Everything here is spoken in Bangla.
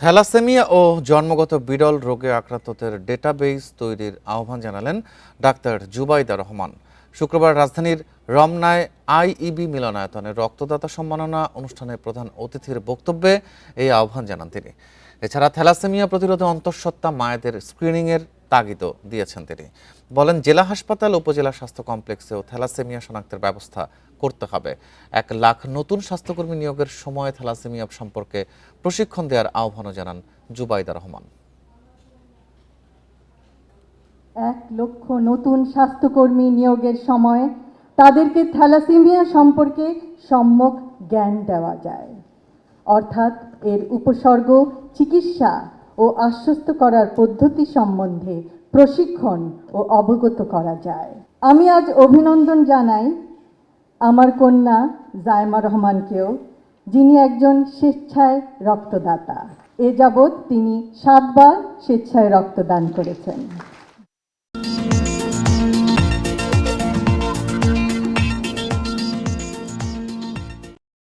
থ্যালাসেমিয়া ও জন্মগত বিরল রোগে আক্রান্তদের ডেটাবেস তৈরির আহ্বান জানালেন ডাক্তার জুবাইদা রহমান। শুক্রবার রাজধানীর রমনায় আইইবি মিলনায়তনে রক্তদাতা সম্মাননা অনুষ্ঠানে প্রধান অতিথির বক্তব্যে এই আহ্বান জানান তিনি। এছাড়া থ্যালাসেমিয়া প্রতিরোধে অন্তঃসত্ত্বা মায়েদের স্ক্রিনিংয়ের তাগিদও দিয়েছেন তিনি। বলেন, জেলা হাসপাতাল, উপজেলা স্বাস্থ্য কমপ্লেক্সেও থ্যালাসেমিয়া শনাক্তের ব্যবস্থা করতে হবে। 1 লাখ নতুন স্বাস্থ্যকর্মী নিয়োগের সময় থ্যালাসেমিয়া সম্পর্কে প্রশিক্ষণ দেওয়ার আহ্বানও জানান জুবাইদা রহমান। 1 লক্ষ নতুন স্বাস্থ্যকর্মী নিয়োগের সময় তাদেরকে থ্যালাসেমিয়া সম্পর্কে সম্যক জ্ঞান দেওয়া যায়, অর্থাৎ এর উপসর্গ, চিকিৎসা ও আশ্বস্ত করার পদ্ধতি সম্বন্ধে প্রশিক্ষণ ও অবগত করা যায়। আমি আজ অভিনন্দন জানাই আমার কন্যা জাইমা রহমানকেও, যিনি একজন স্বেচ্ছায় রক্তদাতা। এ যাবৎ তিনি 7 বার স্বেচ্ছায় রক্তদান করেছেন।